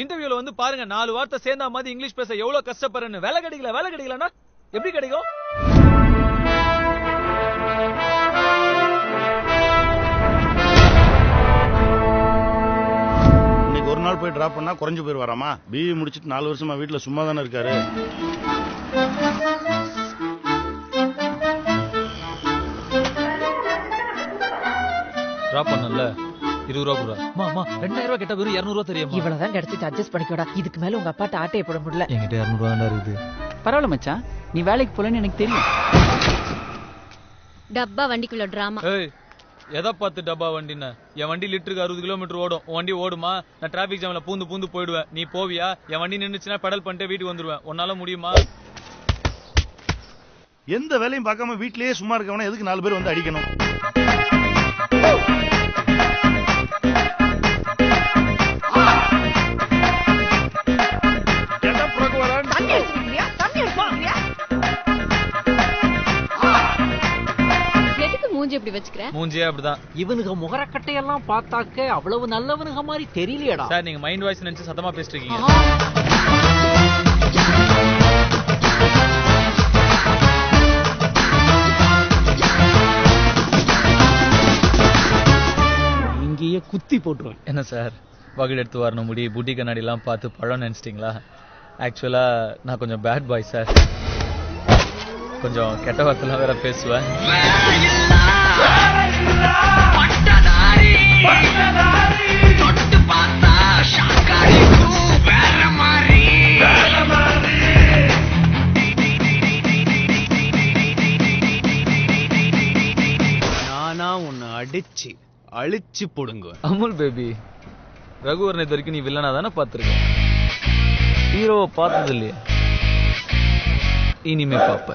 இன்டர்வியூல வந்து பாருங்க 4 வார்த்தை சேர்ந்தா மாதிரி இங்கிலீஷ் பேச எவ்வளவு கஷ்டப்படுறேன்னு. வேலை கிடைக்கலன்னா எப்படி கிடைக்கும்? இன்னைக்கு ஒரு நாள் போய் டிராப் பண்ணா குறைஞ்சு போய் வராமா? பிஇ முடிச்சிட்டு 4 வருஷமா வீட்டுல சும்மா தானே இருக்காரு. டிராப் பண்ணல 20 ரூபா கூட. மாமா 2000 ரூபா கேட்டா வெறும் 200 ரூபா தெரியுமா? இவ்வளவுதான் கிடைச்சிட்டு அட்ஜஸ்ட் பண்ணிக்கோடா. இதுக்கு மேல உங்க அப்பாட்ட ஆட்டையை போட முடியல. என்கிட்ட 200 ரூபா தான் இருக்குது. பரவாயில்ல மச்சான், நீ வேலைக்கு போலன்னு எனக்கு தெரியும். டப்பா வண்டிக்குள்ள டிராமா. ஏய் எதை பார்த்து டப்பா வண்டின்னு? என் வண்டி லிட்டருக்கு 60 கிலோமீட்டர் ஓடும். உன் வண்டி ஓடுமா? நான் டிராபிக் ஜாம்ல பூந்து போயிடுவேன். நீ போவியா? என் வண்டி நின்னுச்சுன்னா பெடல் பண்ணிட்டு வீட்டுக்கு வந்துருவேன். உன்னால முடியுமா? எந்த வேலையும் பார்க்காம வீட்லயே சும்மா இருக்கவன எதுக்கு 4 பேர் வந்து அடிக்கணும்? மூஞ்சி எப்படி வச்சுக்கிறேன்? மூஞ்சியே அப்படிதான். இவனுக்கு முகரக்கட்டையெல்லாம் பார்த்தாக்க அவ்வளவு நல்லவனுங்க மாதிரி தெரியலையடா. சார் நீங்க மைண்ட் வாய்ஸ் நினைச்சு சத்தமா பேசிட்டு இருக்கீங்க. இங்கேயே குத்தி போட்டுருவேன். என்ன சார் வகுடு எடுத்து வரணும் முடி புட்டி கண்ணாடி எல்லாம் பார்த்து பழம் நினைச்சிட்டீங்களா? ஆக்சுவலா நான் கொஞ்சம் பேட் பாய் சார். கொஞ்சம் கெட்ட வார்த்தைலாம் வேற பேசுவேன். நானா உன்னை அடிச்சு அழிச்சு போடுங்க. அமுல் பேபி, ரகுவரன் இது வரைக்கும் நீ வில்லனா தானே பார்த்திருக்க? ஹீரோவை பார்த்தது இல்லையா? இனிமே பாப்ப.